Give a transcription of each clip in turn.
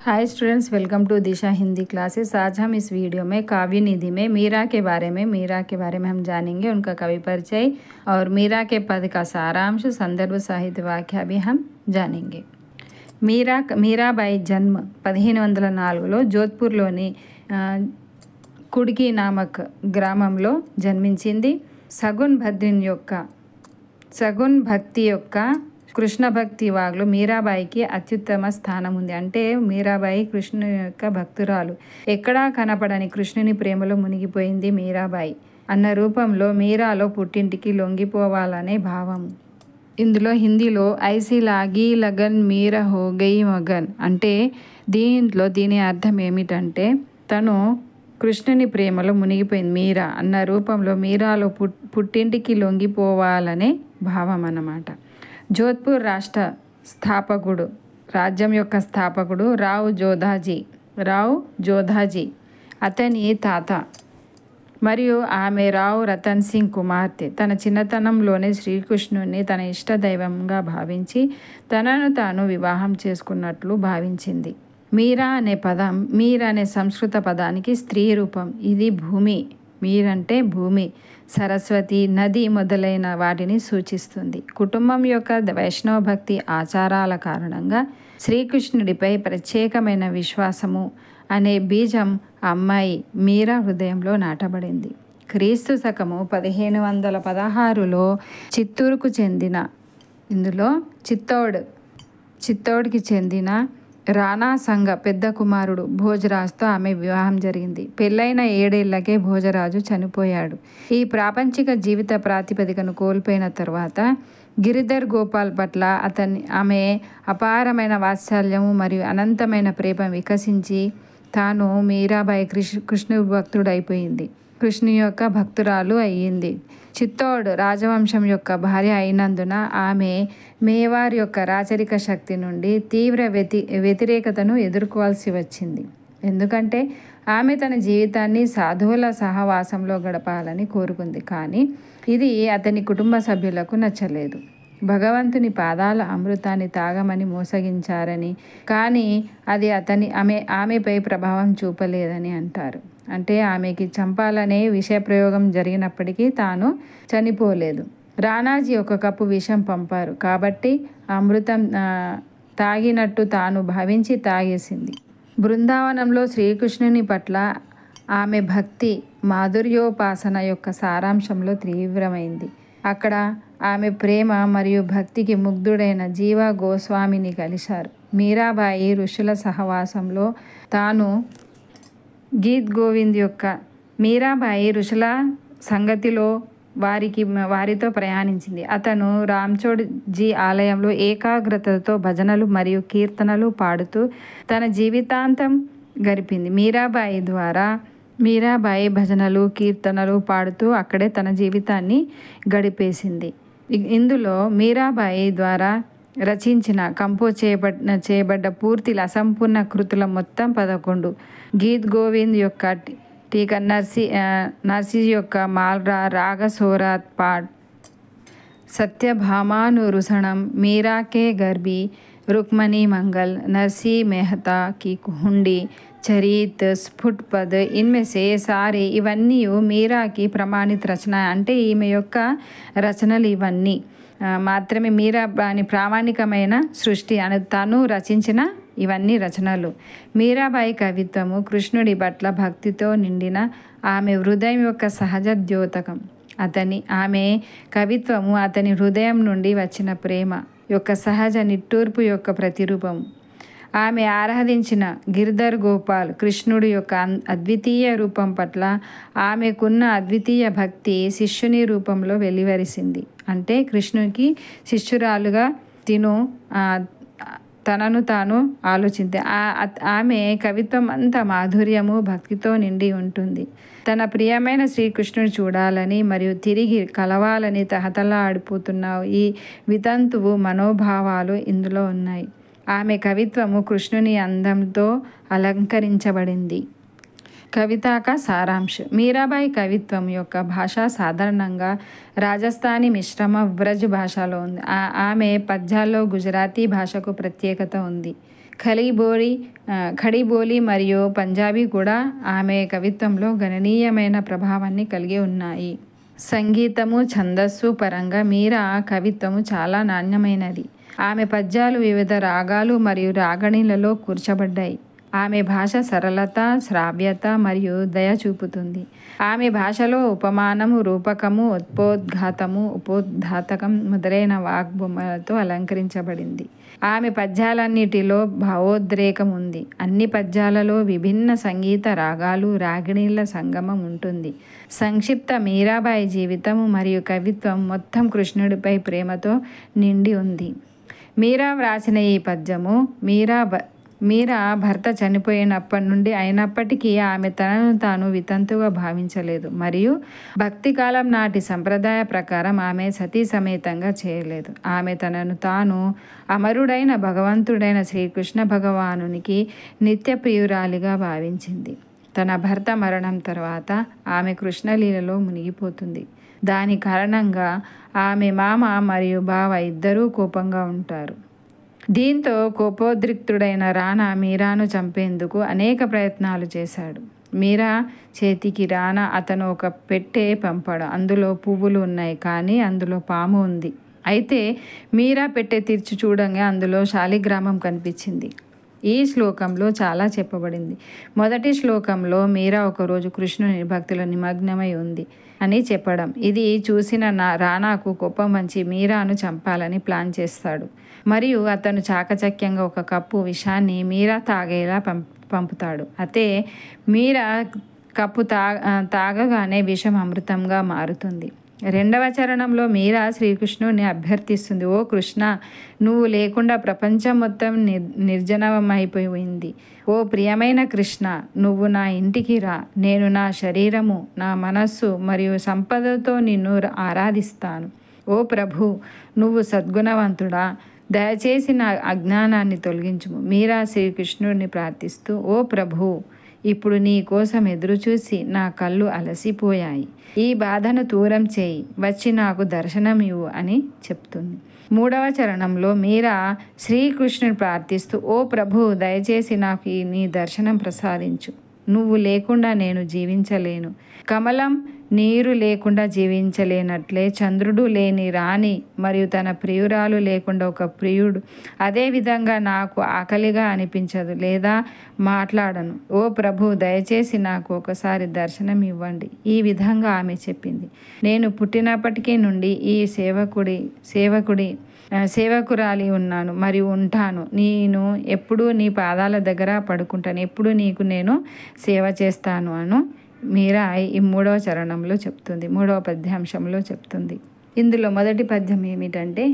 Hi students, welcome to Disha Hindi classes. आज हम इस वीडियो में काव्य निधि में मीरा के बारे में हम जानेंगे, उनका कवि परिचय और मीरा के पद का सारांश, संदर्भ साहित्य व्याख्या भी हम जानेंगे। मीराबाई जन्म 1504లో జోధ్పూర్లోని కుడికి నామక్ గ్రామంలో జన్మించింది। సగున్ భక్తి యొక్క కృష్ణ భక్తి వాగ్లో మీరాబాయికి అత్యుత్తమ స్థానం ఉంది। అంటే మీరాబాయి కృష్ణుని యొక్క భక్తురాలు। ఎక్కడా కనపడని కృష్ణుని ప్రేమలో మునిగిపోయింది మీరాబాయి అన్న రూపంలో మీరాలో పుట్టింటికి లొంగిపోవాలనే భావం। ఇందులో హిందీలో ఐసీ లాగి లగన్ మీర హో గయి మగన్ అంటే దీని అర్థం ఏమిటంటే తను కృష్ణుని ప్రేమలో మునిగిపోయింది మీరా అన్న రూపంలో మీరాలో పుట్టింటికి లొంగిపోవాలనే భావం అన్నమాట। జోధ్పూర్ రాజ్యం యొక్క స్థాపకుడు రావ్ జోధాజీ అతని తాత మరియు ఆమె రావ్ రతన్ సింగ్ కుమార్తె। తన చిన్నతనంలోనే శ్రీకృష్ణుని తన ఇష్ట దైవంగా భావించి తనను తాను వివాహం చేసుకున్నట్లు భావించింది। మీరా అనే సంస్కృత పదానికి స్త్రీ రూపం। ఇది భూమి, మీరంటే భూమి, సరస్వతి, నది మొదలైన వాటిని సూచిస్తుంది। కుటుంబం యొక్క వైష్ణవ భక్తి ఆచారాల కారణంగా శ్రీకృష్ణుడిపై ప్రత్యేకమైన విశ్వాసము అనే బీజం అమ్మాయి మీరా హృదయంలో నాటబడింది। క్రీస్తు శకము 1516లో చిత్తోడ్కి చెందిన రాణా సంగ పెద్ద కుమారుడు భోజరాజుతో ఆమె వివాహం జరిగింది। పెళ్ళైన 7 ఏళ్లకే భోజరాజు చనిపోయాడు। ఈ ప్రాపంచిక జీవిత ప్రాతిపదికను కోల్పోయిన తర్వాత గిరిధర్ గోపాల్ పట్ల ఆమె అపారమైన వాత్సల్యము మరియు అనంతమైన ప్రేమ వికసించి తాను మీరాబాయి కృష్ణు భక్తుడైపోయింది, కృష్ణు యొక్క భక్తురాలు అయ్యింది। చిత్తోడ్ రాజవంశం యొక్క భార్య అయినందున ఆమె మేవార్ యొక్క రాచరిక శక్తి నుండి తీవ్ర వ్యతిరేకతను ఎదుర్కోవాల్సి వచ్చింది। ఎందుకంటే ఆమె తన జీవితాన్ని సాధువుల సహవాసంలో గడపాలని కోరుకుంది, కానీ ఇది అతని కుటుంబ సభ్యులకు నచ్చలేదు। భగవంతుని పాదాల అమృతాన్ని తాగమని మోసగించారని, కానీ అది ఆమెపై ప్రభావం చూపలేదని అంటారు। అంటే ఆమెకి చంపాలనే విషప్రయోగం జరిగినప్పటికీ తాను చనిపోలేదు। రాణాజీ 1 కప్పు విషం పంపారు కాబట్టి అమృతం తాగినట్టు తాను భావించి తాగేసింది। బృందావనంలో శ్రీకృష్ణుని పట్ల ఆమె భక్తి మాధుర్యోపాసన యొక్క సారాంశంలో తీవ్రమైంది। అక్కడ ఆమె ప్రేమ మరియు భక్తికి ముగ్ధుడైన జీవా గోస్వామిని కలిశారు। మీరాబాయి ఋషుల సహవాసంలో తాను మీరాబాయి ఋషుల సంగతిలో వారితో ప్రయాణించింది। అతను రామ్చోడ్జీ ఆలయంలో ఏకాగ్రతతో భజనలు మరియు కీర్తనలు పాడుతూ తన జీవితాంతం గడిపింది। మీరాబాయి భజనలు కీర్తనలు పాడుతూ అక్కడే తన జీవితాన్ని గడిపేసింది। ఇందులో మీరాబాయి ద్వారా కంపోజ్ చేయబడ్డ పూర్తి అసంపూర్ణ కృతుల మొత్తం 11। గీత్ గోవింద్ యొక్క టీకా, నర్సీ యొక్క మాల్రా, రాగ సోరాత్ పాట్, సత్యభామానురుసణం, మీరా కే గర్భీ, रुक्मणी मंगल, नरसी मेहता की हुंडी, चरित, स्फुट पद, इनमें से सारे ఇవన్నీ మీరాకి ప్రమాణిత రచన। అంటే ఈమె యొక్క రచనలు ఇవన్నీ మాత్రమే మీరాబాయి ప్రామాణికమైన సృష్టి అని తను రచించిన ఇవన్నీ రచనలు। మీరాబాయి కవిత్వము కృష్ణుడి పట్ల భక్తితో నిండిన ఆమె హృదయం యొక్క సహజ ద్యోతకం। ఆమె కవిత్వము అతని హృదయం నుండి వచ్చిన ప్రేమ యొక్క సహజ నిట్టూర్పు యొక్క ప్రతిరూపం। ఆమె ఆరాధించిన గిరిధర్ గోపాల్ కృష్ణుడి యొక్క అద్వితీయ రూపం పట్ల ఆమెకున్న అద్వితీయ భక్తి శిష్యుని రూపంలో వెలువరిసింది। అంటే కృష్ణునికి శిష్యురాలుగా తనను తాను ఆలోచింది। ఆమె కవిత్వం అంతా మాధుర్యము భక్తితో నిండి ఉంటుంది। తన ప్రియమైన శ్రీకృష్ణుడు చూడాలని మరియు తిరిగి కలవాలని తహతలాడిపోతున్న ఈ వితంతువు మనోభావాలు ఇందులో ఉన్నాయి। ఆమె కవిత్వము కృష్ణుని అందంతో అలంకరించబడింది। కవితా కా సారాంశ్। మీరాబాయి కవిత్వం యొక్క భాష సాధారణంగా రాజస్థానీ మిశ్రమ వ్రజ్ భాషలో ఉంది। ఆమె పద్యాల్లో గుజరాతీ భాషకు ప్రత్యేకత ఉంది। ఖడీబోలి మరియు పంజాబీ కూడా ఆమె కవిత్వంలో గణనీయమైన ప్రభావాన్ని కలిగి ఉన్నాయి. సంగీతము, ఛందస్సు పరంగా మీరా కవిత్వము చాలా నాణ్యమైనది. ఆమె పద్యాలు వివిధ రాగాలు మరియు రాగణిలలో కూర్చబడ్డాయి. ఆమె భాష సరళత, శ్రావ్యత మరియు దయ చూపుతుంది. ఆమె భాషలో ఉపమానము, రూపకము, ఉపోద్ఘాతకం మొదలైన వాగ్బొమ్మలతో అలంకరించబడింది. ఆమె పద్యాలన్నిటిలో భావోద్రేకం ఉంది. అన్ని పద్యాలలో విభిన్న సంగీత రాగాలు, రాగిణీల సంగమం ఉంటుంది. సంక్షిప్త మీరాబాయి జీవితము మరియు కవిత్వం మొత్తం కృష్ణుడిపై ప్రేమతో నిండి ఉంది. మీరా వ్రాసిన ఈ పద్యము మీరా భర్త చనిపోయినప్పటి నుండి అయినప్పటికీ ఆమె తనను తాను వితంతుగా భావించలేదు మరియు భక్తికాలం నాటి సంప్రదాయ ప్రకారం ఆమె సతీ సమేతంగా చేయలేదు. ఆమె తనను తాను అమరుడైన భగవంతుడైన శ్రీకృష్ణ భగవానునికి నిత్య ప్రియురాలిగా భావించింది. తన భర్త మరణం తర్వాత ఆమె కృష్ణలీలలో మునిగిపోతుంది. దాని కారణంగా ఆమె మామ మరియు బావ ఇద్దరూ కోపంగా ఉంటారు. దీంతో కోపోద్రిక్తుడైన రాణా మీరాను చంపేందుకు అనేక ప్రయత్నాలు చేశాడు. మీరా చేతికి రాణా అతను ఒక పెట్టె పంపాడు. అందులో పువ్వులు ఉన్నాయి, కానీ అందులో పాము ఉంది. అయితే మీరా పెట్టె తెరిచి చూడంగా అందులో శాలిగ్రామం కనిపించింది. ఈ శ్లోకంలో చాలా చెప్పబడింది. మొదటి శ్లోకంలో మీరా ఒకరోజు కృష్ణుని భక్తిలో నిమగ్నమై ఉంది అని చెప్పడం. ఇది చూసిన రాణాకు కోపం వచ్చి మీరాను చంపాలని ప్లాన్ చేస్తాడు మరియు అతను చాకచక్యంగా ఒక కప్పు విషాన్ని మీరా తాగేలా పంపుతాడు. అయితే మీరా కప్పు తాగగానే విషం అమృతంగా మారుతుంది. రెండవ చరణంలో మీరా శ్రీకృష్ణుని అభ్యర్థిస్తుంది, ఓ కృష్ణ, నువ్వు లేకుండా ప్రపంచం మొత్తం నిర్జనమైపోయింది. ఓ ప్రియమైన కృష్ణ, నువ్వు నా ఇంటికి రా. నేను నా శరీరము, నా మనస్సు మరియు సంపదతో నిన్ను ఆరాధిస్తాను. ఓ ప్రభు, నువ్వు సద్గుణవంతుడా, దయచేసి నా అజ్ఞానాన్ని తొలగించుము. మీరా శ్రీకృష్ణుడిని ప్రార్థిస్తూ, ఓ ప్రభు, ఇప్పుడు నీ కోసం ఎదురుచూసి నా కళ్ళు అలసిపోయాయి. ఈ బాధను దూరం చేయి, వచ్చి నాకు దర్శనం ఇవ్వు అని చెప్తుంది. మూడవ చరణంలో మీరా శ్రీకృష్ణుని ప్రార్థిస్తూ, ఓ ప్రభు, దయచేసి నాకు నీ దర్శనం ప్రసాదించు. నువ్వు లేకుండా నేను జీవించలేను. కమలం నీరు లేకుండా జీవించలేనట్లే చంద్రుడు లేని రాణి మరియు తన ప్రియురాలు లేకుండా ఒక ప్రియుడు, అదేవిధంగా నాకు ఆకలిగా అనిపించదు లేదా మాట్లాడను. ఓ ప్రభు, దయచేసి నాకు ఒకసారి దర్శనం ఇవ్వండి. ఈ విధంగా ఆమె చెప్పింది, నేను పుట్టినప్పటికీ నుండి ఈ సేవకురాలి ఉన్నాను మరియు ఉంటాను. నేను ఎప్పుడూ నీ పాదాల దగ్గర పడుకుంటాను, ఎప్పుడు నీకు నేను సేవ చేస్తాను అను మీరా ఈ మూడవ చరణంలో చెప్తుంది, మూడవ పద్యాంశంలో చెప్తుంది. ఇందులో మొదటి పద్యం ఏమిటంటే,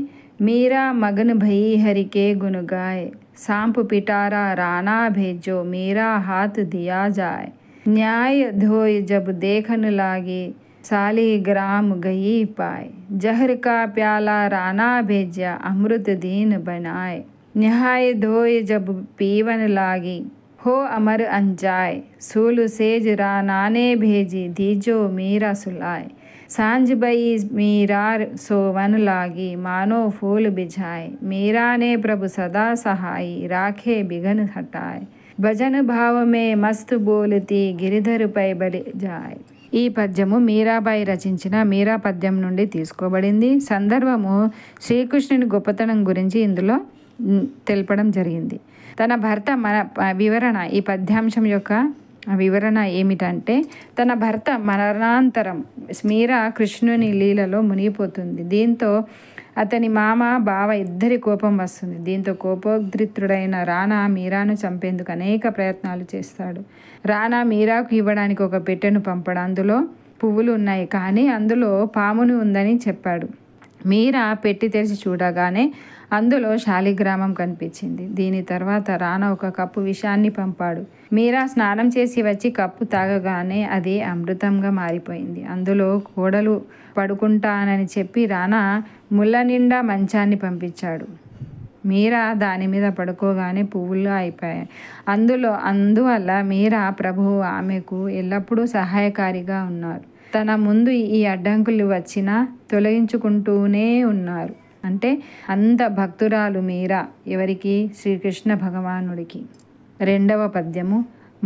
మీరా మగన్ భయి హరికే గునుగాయ్, सांप पिटारा राणा भेजो, मेरा हाथ दिया जाए। न्याय धोय जब देखन लागे, सालिग्राम गई पाए। जहर का प्याला राणा भेजा, अमृत दीन बनाए। न्याय धोय जब पीवन लागी, हो अमर अंजाए। सूल सेज राणा ने भेजी, दीजो मीरा सुलाए। सांझ बई मीरा सोवन लागी, मानो फूल बिछाए। मीरा ने प्रभु सदा सहाई, राखे बिघन हटाए। भजन भाव में मस्त बोलती, గిరిధర్ పై బలి జాయ్। ఈ పద్యము మీరాబాయి రచించిన మీరా పద్యం నుండి తీసుకోబడింది. సందర్భము శ్రీకృష్ణుని గొప్పతనం గురించి ఇందులో తెలపడం జరిగింది. తన భర్త వివరణ, ఈ పద్యాంశం యొక్క వివరణ ఏమిటంటే, తన భర్త మరణాంతరం మీరా కృష్ణుని లీలలో మునిగిపోతుంది. దీంతో అతని మామ బావ ఇద్దరి కోపం వస్తుంది. దీంతో కోపోద్రిక్తుడైన రాణా మీరాను చంపేందుకు అనేక ప్రయత్నాలు చేస్తాడు. రాణా మీరాకు ఇవ్వడానికి ఒక పెట్టెను పంపడు. అందులో పువ్వులు ఉన్నాయి, కానీ అందులో పాముని ఉందని చెప్పాడు. మీరా పెట్టి తెరిచి చూడగానే అందులో శాలిగ్రామం కనిపించింది. దీని తర్వాత రాణా ఒక కప్పు విషాన్ని పంపాడు. మీరా స్నానం చేసి వచ్చి కప్పు తాగగానే అది అమృతంగా మారిపోయింది. అందులో కోడలు పడుకుంటానని చెప్పి రాణా ముళ్ళ నిండా మంచాన్ని పంపించాడు. మీరా దాని మీద పడుకోగానే పువ్వులు అయిపోయాయి. అందువల్ల మీరా ప్రభువు ఆమెకు ఎల్లప్పుడూ సహాయకారిగా ఉన్నారు. తన ముందు ఈ అడ్డంకులు వచ్చినా తొలగించుకుంటూనే ఉన్నారు. అంటే అంత భక్తురాలు మీరా ఎవరికి? శ్రీకృష్ణ భగవానుడికి. రెండవ పద్యము.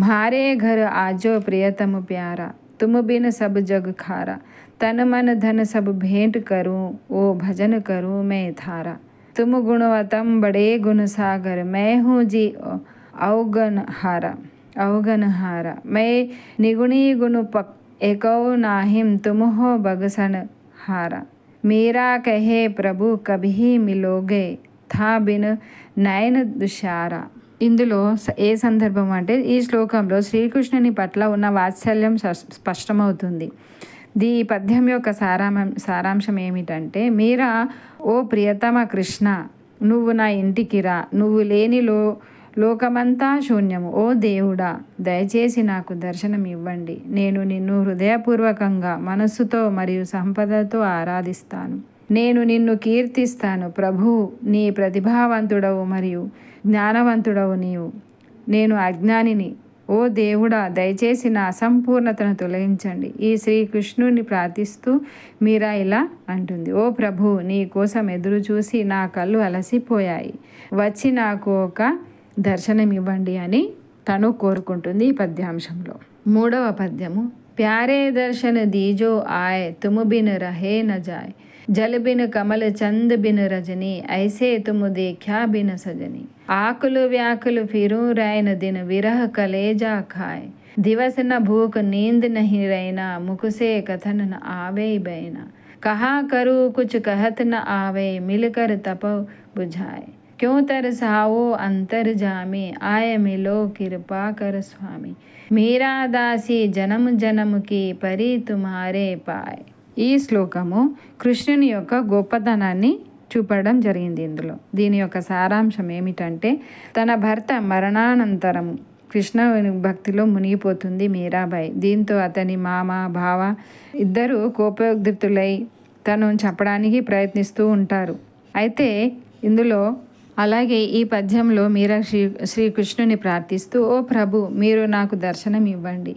మారే ఘర్ ఆజో ప్రియతము ప్యారా तुम बिन सब जग खारा तन मन धन सब भेंट करूं ओ भजन करूं मैं थारा तुम गुणवतम बड़े गुण सागर मैं हूँ जी अवगन हारा मैं निगुणी गुण पक एकौ नाहिम तुम हो बगसन हारा मेरा कहे प्रभु कभी मिलोगे था बिन नयन दुशारा. ఇందులో ఏ సందర్భం అంటే ఈ శ్లోకంలో శ్రీకృష్ణుని పట్ల ఉన్న వాత్సల్యం స్పష్టమవుతుంది. ఈ పద్యం యొక్క సారాంశం ఏమిటంటే, మీరా ఓ ప్రియతమ కృష్ణ, నువ్వు నా ఇంటికి రా, నువ్వు లేని లోకమంతా శూన్యము. ఓ దేవుడా, దయచేసి నాకు దర్శనం ఇవ్వండి. నేను నిన్ను హృదయపూర్వకంగా మనస్సుతో మరియు సంపదతో ఆరాధిస్తాను. నేను నిన్ను కీర్తిస్తాను. ప్రభు, నీ ప్రతిభావంతుడవు మరియు జ్ఞానవంతుడవు నీవు. నేను అజ్ఞానిని. ఓ దేవుడా, దయచేసి నా అసంపూర్ణతను తొలగించండి. ఈ శ్రీకృష్ణుని ప్రార్థిస్తూ మీరా ఇలా అంటుంది. ఓ ప్రభు, నీ కోసం ఎదురు చూసి నా కళ్ళు అలసిపోయాయి. వచ్చి నాకు ఒక దర్శనం ఇవ్వండి అని తను కోరుకుంటుంది ఈ పద్యాంశంలో. మూడవ పద్యము. ప్యారే దర్శన దీజో ఆయ్ తుమ్ బిన్ రహే న జాయ్ जल बिन कमल चंद बिन रजनी ऐसे तुम देखा बिन सजनी आकुल व्याकुल फिरूं रैन दिन विरह कलेजा खाए दिवस न भूख नींद नहीं रहना मुख से कथन न आवे बैना कहा करूँ कुछ कहत न आवे मिलकर तप बुझाए क्यों तरसाओ अंतर जामे आय मिलो कृपा कर स्वामी मेरा दासी जन्म जन्म की परी तुम्हारे पाए. ఈ శ్లోకము కృష్ణుని యొక్క గొప్పతనాన్ని చూపడం జరిగింది. ఇందులో దీని యొక్క సారాంశం ఏమిటంటే, తన భర్త మరణానంతరం కృష్ణ భక్తిలో మునిగిపోతుంది మీరాబాయి. దీంతో అతని మామ బావ ఇద్దరు కోపోద్రిక్తులై తను చెప్పడానికి ప్రయత్నిస్తూ ఉంటారు. అయితే ఇందులో అలాగే ఈ పద్యంలో మీరా శ్రీకృష్ణుని ప్రార్థిస్తూ, ఓ ప్రభు, మీరు నాకు దర్శనం ఇవ్వండి.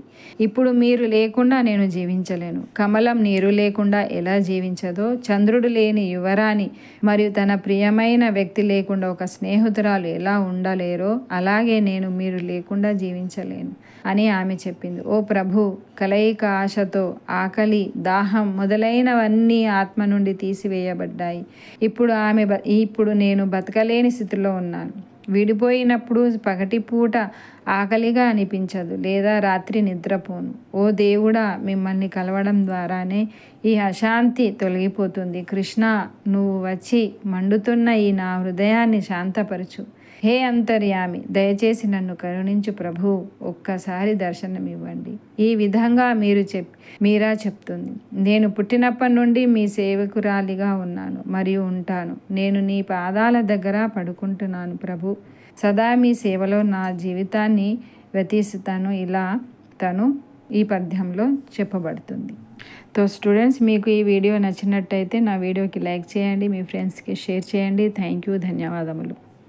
ఇప్పుడు మీరు లేకుండా నేను జీవించలేను. కమలం నీరు లేకుండా ఎలా జీవించదో, చంద్రుడు లేని యువరాణి మరియు తన ప్రియమైన వ్యక్తి లేకుండా ఒక స్నేహితురాలు ఎలా ఉండలేరో, అలాగే నేను మీరు లేకుండా జీవించలేను అని ఆమె చెప్పింది. ఓ ప్రభు, కలయిక ఆశతో ఆకలి, దాహం మొదలైనవన్నీ ఆత్మ నుండి తీసివేయబడ్డాయి. ఇప్పుడు నేను బతకలేని స్థితిలో ఉన్నాను. విడిపోయినప్పుడు పగటిపూట ఆకలిగా అనిపించదు, లేదా రాత్రి నిద్రపోను. ఓ దేవుడా, మిమ్మల్ని కలవడం ద్వారానే ఈ అశాంతి తొలగిపోతుంది. కృష్ణ, నువ్వు వచ్చి మండుతున్న ఈ నా హృదయాన్ని శాంతపరచు. హే అంతర్యామి, దయచేసి నన్ను కరుణించు ప్రభు, ఒక్కసారి దర్శనం ఇవ్వండి. ఈ విధంగా మీరా చెప్తుంది. నేను పుట్టినప్పటి నుండి మీ సేవకురాలిగా ఉన్నాను మరియు ఉంటాను. నేను నీ పాదాల దగ్గర పడుకుంటున్నాను ప్రభు. సదా మీ సేవలో నా జీవితాన్ని వ్యతీస్తాను. ఇలా తను ఈ పద్యంలో చెప్పబడుతుంది. సో స్టూడెంట్స్, మీకు ఈ వీడియో నచ్చినట్టయితే నా వీడియోకి లైక్ చేయండి, మీ ఫ్రెండ్స్కి షేర్ చేయండి. థ్యాంక్ యూ, ధన్యవాదములు.